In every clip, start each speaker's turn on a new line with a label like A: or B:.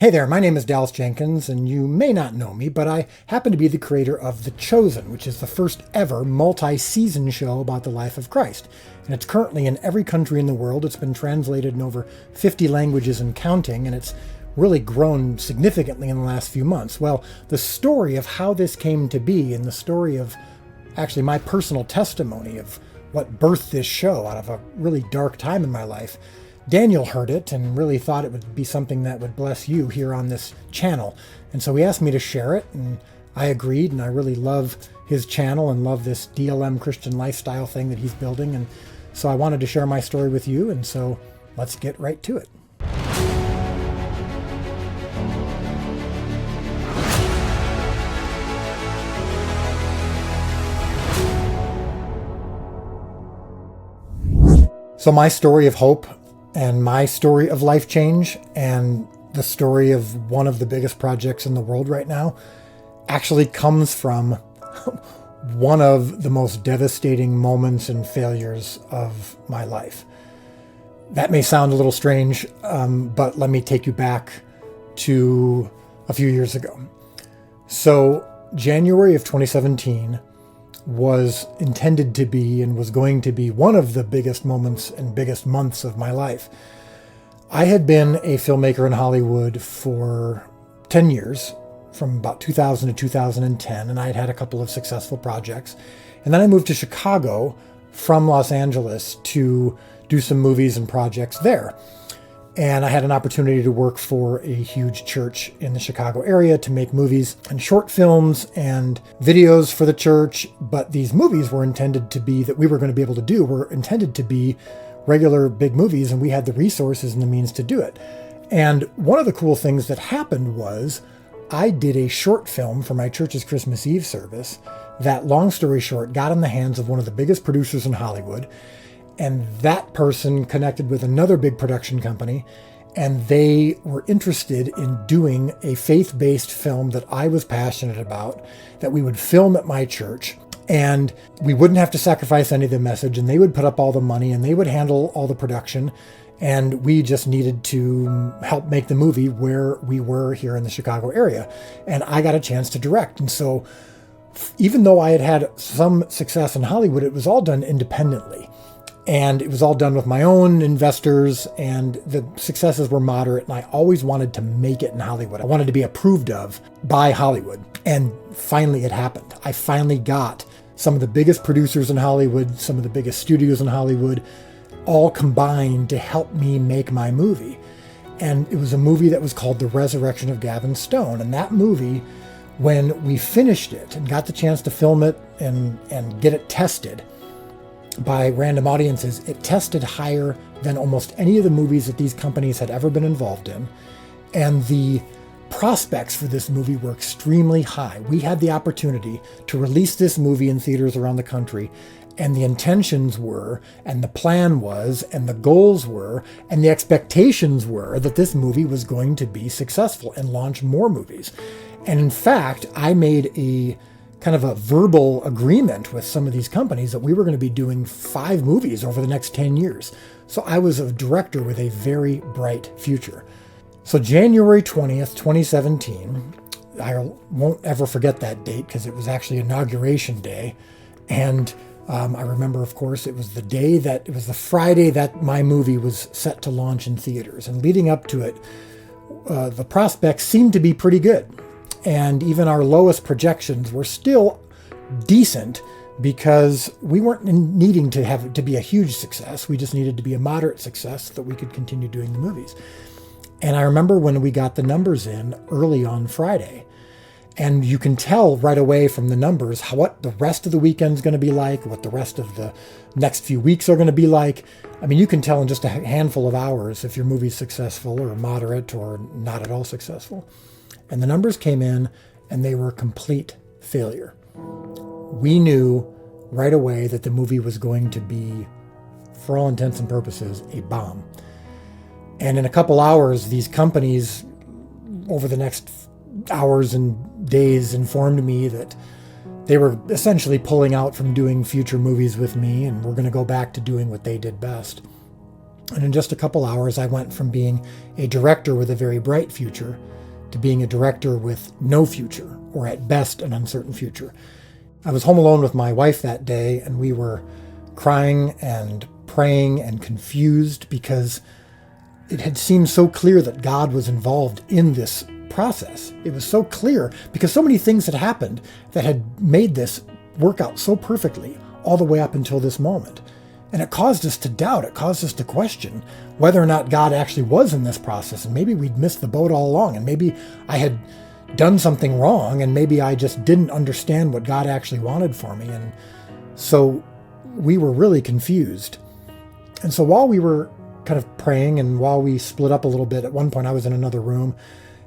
A: Hey there, my name is Dallas Jenkins, and you may not know me, but I happen to be the creator of The Chosen, which is the first ever multi-season show about the life of Christ. And it's currently in every country in the world. It's been translated in over 50 languages and counting, and it's really grown significantly in the last few months. Well, the story of how this came to be, and the story of actually my personal testimony of what birthed this show out of a really dark time in my life, Daniel heard it and really thought it would be something that would bless you here on this channel. And so he asked me to share it, and I agreed, and I really love his channel and love this DLM Christian lifestyle thing that he's building. And so I wanted to share my story with you, and so let's get right to it. So my story of hope and my story of life change and the story of one of the biggest projects in the world right now actually comes from one of the most devastating moments and failures of my life. That may sound a little strange, but let me take you back to a few years ago. So January of 2017 was intended to be and was going to be one of the biggest moments and biggest months of my life. I had been a filmmaker in Hollywood for 10 years, from about 2000 to 2010, and I had had a couple of successful projects. And then I moved to Chicago from Los Angeles to do some movies and projects there. And I had an opportunity to work for a huge church in the Chicago area to make movies and short films and videos for the church. But these movies were intended to be, that we were going to be able to do, were intended to be regular big movies, and we had the resources and the means to do it. And one of the cool things that happened was I did a short film for my church's Christmas Eve service that, long story short, got in the hands of one of the biggest producers in Hollywood. And that person connected with another big production company, and they were interested in doing a faith-based film that I was passionate about, that we would film at my church, and we wouldn't have to sacrifice any of the message, and they would put up all the money, and they would handle all the production, and we just needed to help make the movie where we were here in the Chicago area. And I got a chance to direct. And so even though I had had some success in Hollywood, it was all done independently. And it was all done with my own investors, and the successes were moderate, and I always wanted to make it in Hollywood. I wanted to be approved of by Hollywood. And finally it happened. I finally got some of the biggest producers in Hollywood, some of the biggest studios in Hollywood, all combined to help me make my movie. And it was a movie that was called The Resurrection of Gavin Stone. And that movie, when we finished it and got the chance to film it and get it tested by random audiences, it tested higher than almost any of the movies that these companies had ever been involved in. And the prospects for this movie were extremely high. We had the opportunity to release this movie in theaters around the country, and the intentions were, and the plan was, and the goals were, and the expectations were that this movie was going to be successful and launch more movies. And in fact, I made a kind of a verbal agreement with some of these companies that we were going to be doing 5 movies over the next 10 years. So I was a director with a very bright future. So January 20th, 2017, I won't ever forget that date because it was actually Inauguration Day. And I remember, of course, it was the Friday that my movie was set to launch in theaters. And leading up to it, the prospects seemed to be pretty good. And even our lowest projections were still decent because we weren't needing to be a huge success. We just needed to be a moderate success so that we could continue doing the movies. And I remember when we got the numbers in early on Friday, and you can tell right away from the numbers what the rest of the weekend's going to be like, what the rest of the next few weeks are going to be like. I mean, you can tell in just a handful of hours if your movie's successful or moderate or not at all successful. And the numbers came in, and they were a complete failure. We knew right away that the movie was going to be, for all intents and purposes, a bomb. And in a couple hours, these companies, over the next hours and days, informed me that they were essentially pulling out from doing future movies with me, and we're going to go back to doing what they did best. And in just a couple hours, I went from being a director with a very bright future to being a director with no future, or at best an uncertain future. I was home alone with my wife that day, and we were crying and praying and confused because it had seemed so clear that God was involved in this process. It was so clear because so many things had happened that had made this work out so perfectly all the way up until this moment. And it caused us to doubt, it caused us to question whether or not God actually was in this process. And maybe we'd missed the boat all along, and maybe I had done something wrong, and maybe I just didn't understand what God actually wanted for me. And so we were really confused. And so while we were kind of praying, and while we split up a little bit, at one point I was in another room,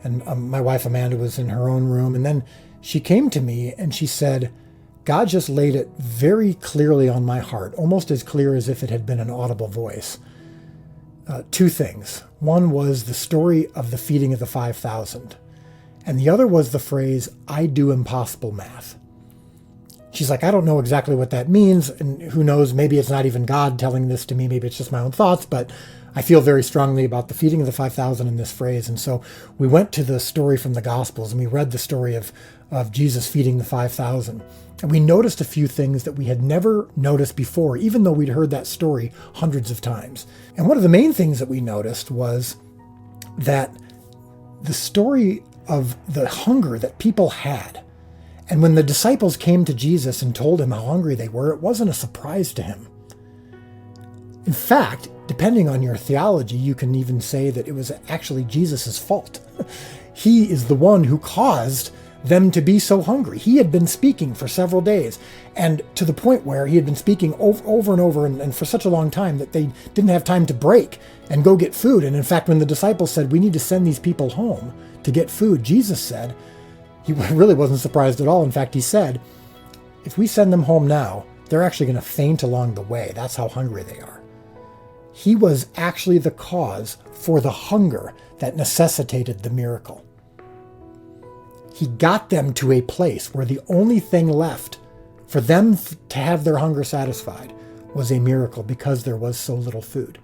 A: and my wife Amanda was in her own room. And then she came to me and she said, God just laid it very clearly on my heart, almost as clear as if it had been an audible voice. Two things. One was the story of the feeding of the 5,000. And the other was the phrase, I do impossible math. She's like, I don't know exactly what that means. And who knows, maybe it's not even God telling this to me. Maybe it's just my own thoughts, but I feel very strongly about the feeding of the 5,000 in this phrase. And so we went to the story from the Gospels and we read the story of Jesus feeding the 5,000. And we noticed a few things that we had never noticed before, even though we'd heard that story hundreds of times. And one of the main things that we noticed was that the story of the hunger that people had. And when the disciples came to Jesus and told him how hungry they were, it wasn't a surprise to him. In fact, depending on your theology, you can even say that it was actually Jesus' fault. He is the one who caused them to be so hungry. He had been speaking for several days, and to the point where he had been speaking over and over and for such a long time that they didn't have time to break and go get food. And in fact, when the disciples said, we need to send these people home to get food, Jesus said, he really wasn't surprised at all. In fact, he said, if we send them home now, they're actually going to faint along the way. That's how hungry they are. He was actually the cause for the hunger that necessitated the miracle. He got them to a place where the only thing left for them to have their hunger satisfied was a miracle because there was so little food.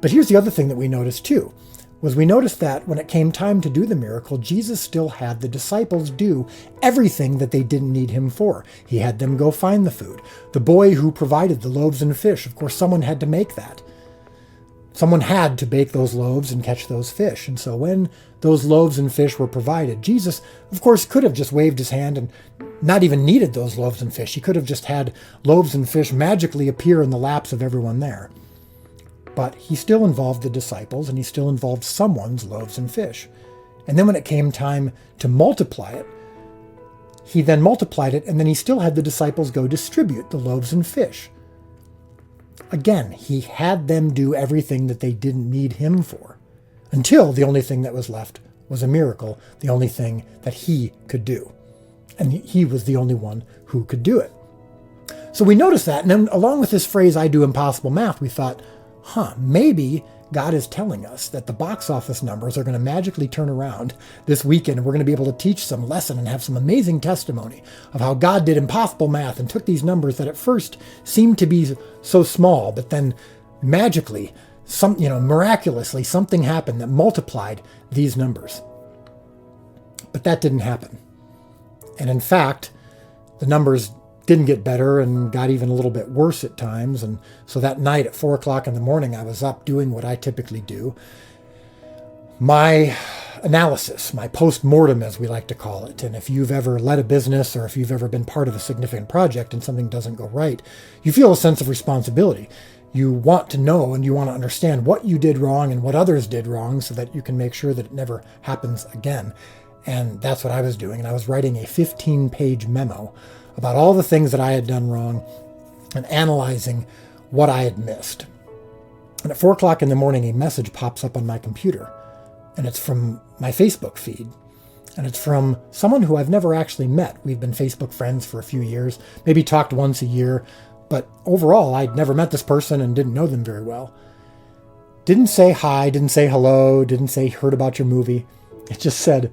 A: But here's the other thing that we noticed too, was we noticed that when it came time to do the miracle, Jesus still had the disciples do everything that they didn't need him for. He had them go find the food. The boy who provided the loaves and fish, of course, someone had to make that. Someone had to bake those loaves and catch those fish. And so when those loaves and fish were provided, Jesus, of course, could have just waved his hand and not even needed those loaves and fish. He could have just had loaves and fish magically appear in the laps of everyone there. But he still involved the disciples, and he still involved someone's loaves and fish. And then when it came time to multiply it, he then multiplied it, and then he still had the disciples go distribute the loaves and fish. Again, he had them do everything that they didn't need him for, until the only thing that was left was a miracle, the only thing that he could do. And he was the only one who could do it. So we noticed that, and then along with this phrase, I do impossible math, we thought, maybe God is telling us that the box office numbers are going to magically turn around this weekend, and we're going to be able to teach some lesson and have some amazing testimony of how God did impossible math and took these numbers that at first seemed to be so small, but then magically, miraculously, something happened that multiplied these numbers. But that didn't happen. And in fact, the numbers didn't get better and got even a little bit worse at times. And so that night at 4 o'clock in the morning, I was up doing what I typically do. My analysis, my post-mortem, as we like to call it. And if you've ever led a business or if you've ever been part of a significant project and something doesn't go right, you feel a sense of responsibility. You want to know and you want to understand what you did wrong and what others did wrong so that you can make sure that it never happens again. And that's what I was doing. And I was writing a 15-page memo about all the things that I had done wrong and analyzing what I had missed. And at 4 o'clock in the morning, a message pops up on my computer. And it's from my Facebook feed. And it's from someone who I've never actually met. We've been Facebook friends for a few years, maybe talked once a year. But overall, I'd never met this person and didn't know them very well. Didn't say hi, didn't say hello, didn't say heard about your movie. It just said,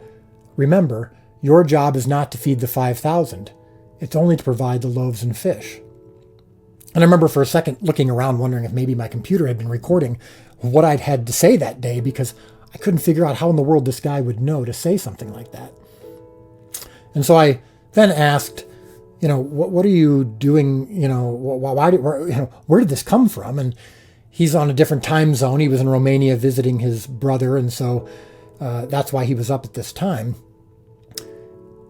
A: remember, your job is not to feed the 5,000. It's only to provide the loaves and fish. And I remember for a second looking around, wondering if maybe my computer had been recording what I'd had to say that day, because I couldn't figure out how in the world this guy would know to say something like that. And so I then asked, what are you doing? Where did this come from? And he's on a different time zone. He was in Romania visiting his brother. And so that's why he was up at this time.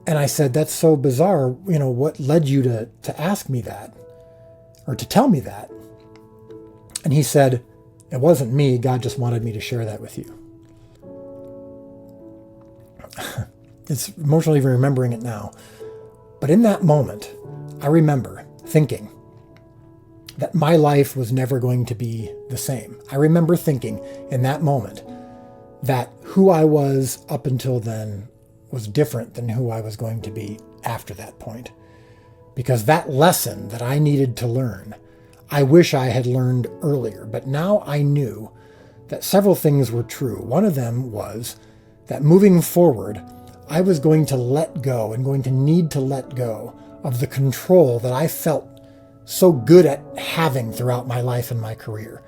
A: And I said, that's so bizarre. What led you to ask me that, or to tell me that? And he said, it wasn't me. God just wanted me to share that with you. It's emotional even remembering it now. But in that moment, I remember thinking that my life was never going to be the same. I remember thinking in that moment that who I was up until then was different than who I was going to be after that point. Because that lesson that I needed to learn, I wish I had learned earlier. But now I knew that several things were true. One of them was that moving forward, I was going to let go and going to need to let go of the control that I felt so good at having throughout my life and my career.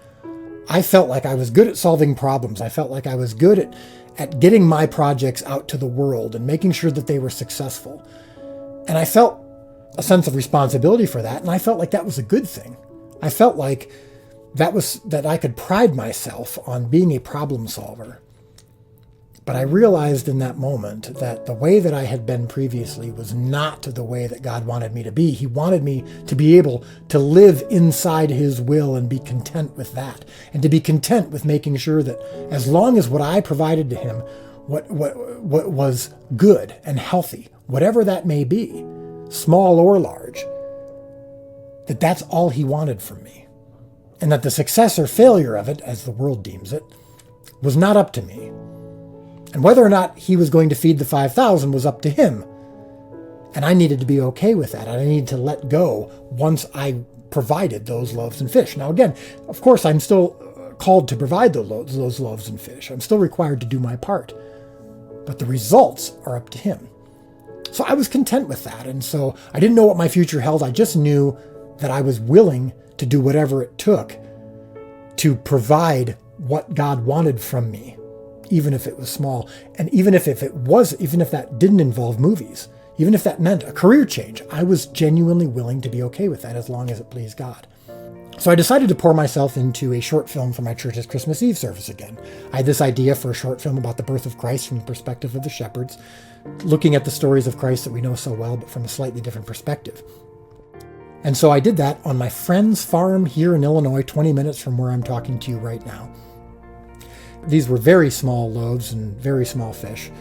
A: I felt like I was good at solving problems. I felt like I was good at getting my projects out to the world and making sure that they were successful. And I felt a sense of responsibility for that, and I felt like that was a good thing. I felt like that I could pride myself on being a problem solver. But I realized in that moment that the way that I had been previously was not the way that God wanted me to be. He wanted me to be able to live inside his will and be content with that. And to be content with making sure that as long as what I provided to him, what was good and healthy, whatever that may be, small or large, that's all he wanted from me. And that the success or failure of it, as the world deems it, was not up to me. And whether or not he was going to feed the 5,000 was up to him. And I needed to be okay with that. I needed to let go once I provided those loaves and fish. Now again, of course, I'm still called to provide those loaves and fish. I'm still required to do my part. But the results are up to him. So I was content with that. And so I didn't know what my future held. I just knew that I was willing to do whatever it took to provide what God wanted from me, even if it was small. And even if that didn't involve movies, even if that meant a career change, I was genuinely willing to be okay with that as long as it pleased God. So I decided to pour myself into a short film for my church's Christmas Eve service again. I had this idea for a short film about the birth of Christ from the perspective of the shepherds, looking at the stories of Christ that we know so well, but from a slightly different perspective. And so I did that on my friend's farm here in Illinois, 20 minutes from where I'm talking to you right now. These were very small loaves and very small fish.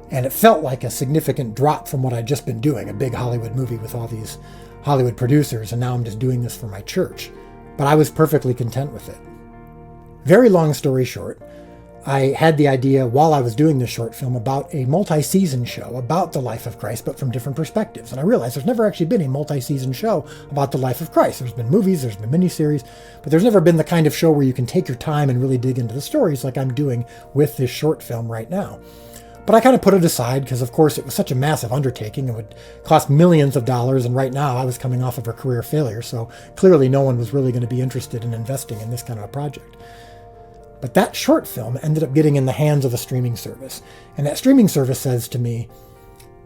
A: And it felt like a significant drop from what I'd just been doing, a big Hollywood movie with all these Hollywood producers, and now I'm just doing this for my church. But I was perfectly content with it. Very long story short, I had the idea while I was doing this short film about a multi-season show about the life of Christ, but from different perspectives. And I realized there's never actually been a multi-season show about the life of Christ. There's been movies, there's been miniseries, but there's never been the kind of show where you can take your time and really dig into the stories like I'm doing with this short film right now. But I kind of put it aside because, of course, it was such a massive undertaking. It would cost millions of dollars, and right now I was coming off of a career failure, so clearly no one was really going to be interested in investing in this kind of a project. But that short film ended up getting in the hands of a streaming service. And that streaming service says to me,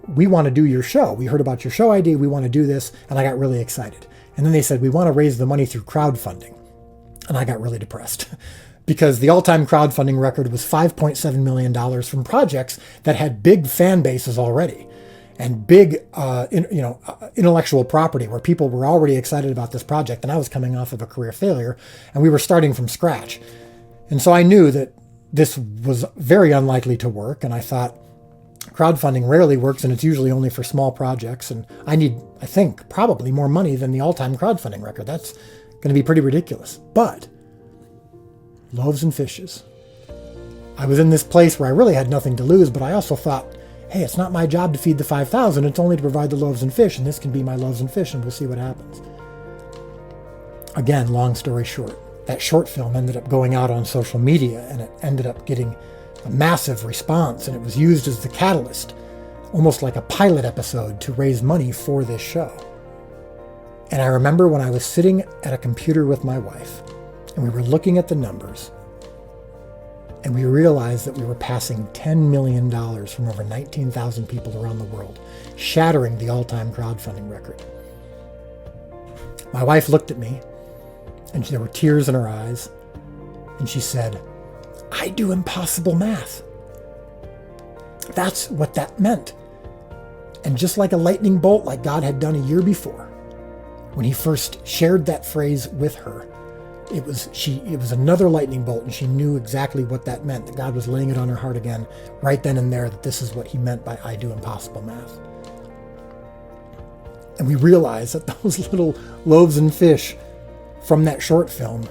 A: we want to do your show. We heard about your show idea. We want to do this. And I got really excited. And then they said, we want to raise the money through crowdfunding. And I got really depressed because the all-time crowdfunding record was $5.7 million from projects that had big fan bases already and big intellectual property where people were already excited about this project. And I was coming off of a career failure and we were starting from scratch. And so I knew that this was very unlikely to work, and I thought crowdfunding rarely works, and it's usually only for small projects, and I think, probably more money than the all-time crowdfunding record. That's going to be pretty ridiculous. But loaves and fishes. I was in this place where I really had nothing to lose, but I also thought, hey, it's not my job to feed the 5,000, it's only to provide the loaves and fish, and this can be my loaves and fish, and we'll see what happens. Again, long story short. That short film ended up going out on social media, and it ended up getting a massive response, and it was used as the catalyst, almost like a pilot episode, to raise money for this show. And I remember when I was sitting at a computer with my wife, and we were looking at the numbers, and we realized that we were passing $10 million from over 19,000 people around the world, shattering the all-time crowdfunding record. My wife looked at me, and there were tears in her eyes, and she said, "I do impossible math." That's what that meant. And just like a lightning bolt, like God had done a year before, when he first shared that phrase with her, it was another lightning bolt, and she knew exactly what that meant, that God was laying it on her heart again, right then and there, that this is what he meant by "I do impossible math." And we realized that those little loaves and fish from that short film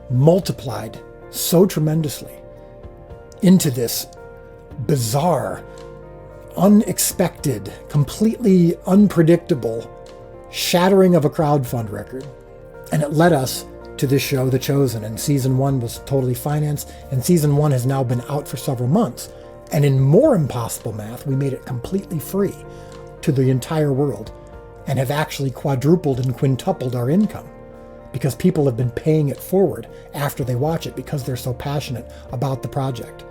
A: multiplied so tremendously into this bizarre, unexpected, completely unpredictable shattering of a crowdfund record. And it led us to this show, The Chosen. And season 1 was totally financed, and season 1 has now been out for several months. And in more impossible math, we made it completely free to the entire world and have actually quadrupled and quintupled our income because people have been paying it forward after they watch it because they're so passionate about the project.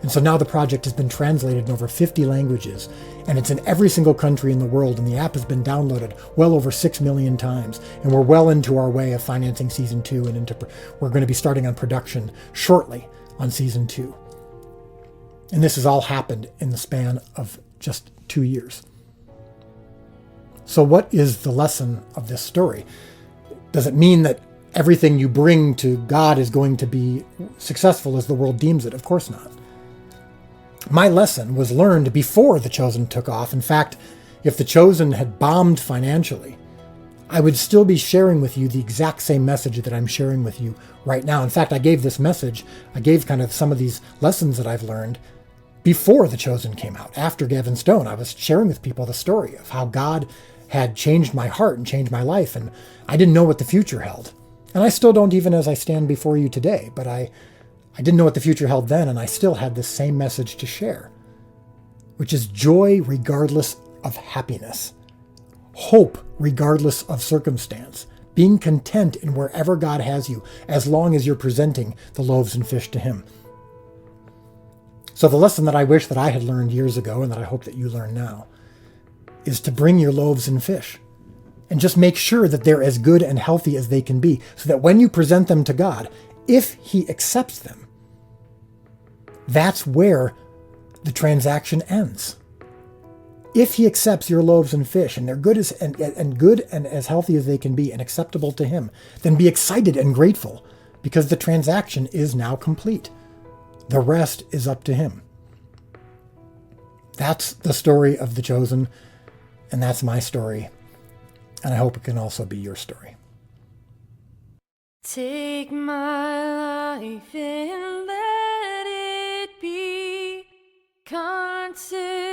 A: And so now the project has been translated in over 50 languages, and it's in every single country in the world, and the app has been downloaded well over 6 million times. And we're well into our way of financing season 2, and we're going to be starting on production shortly on season 2. And this has all happened in the span of just 2 years. So what is the lesson of this story? Does it mean that everything you bring to God is going to be successful as the world deems it? Of course not. My lesson was learned before The Chosen took off. In fact, if The Chosen had bombed financially, I would still be sharing with you the exact same message that I'm sharing with you right now. In fact, I gave this message, I gave kind of some of these lessons that I've learned before The Chosen came out. After Gavin Stone, I was sharing with people the story of how God had changed my heart and changed my life, and I didn't know what the future held. And I still don't, even as I stand before you today, but I didn't know what the future held then, and I still had this same message to share, which is joy regardless of happiness, hope regardless of circumstance, being content in wherever God has you, as long as you're presenting the loaves and fish to him. So the lesson that I wish that I had learned years ago, and that I hope that you learn now, is to bring your loaves and fish and just make sure that they're as good and healthy as they can be, so that when you present them to God, if he accepts them, that's where the transaction ends. If he accepts your loaves and fish, and they're good and as healthy as they can be and acceptable to him, then be excited and grateful, because the transaction is now complete. The rest is up to him. That's the story of The Chosen, and that's my story. And I hope it can also be your story.
B: Take my life and let it be considered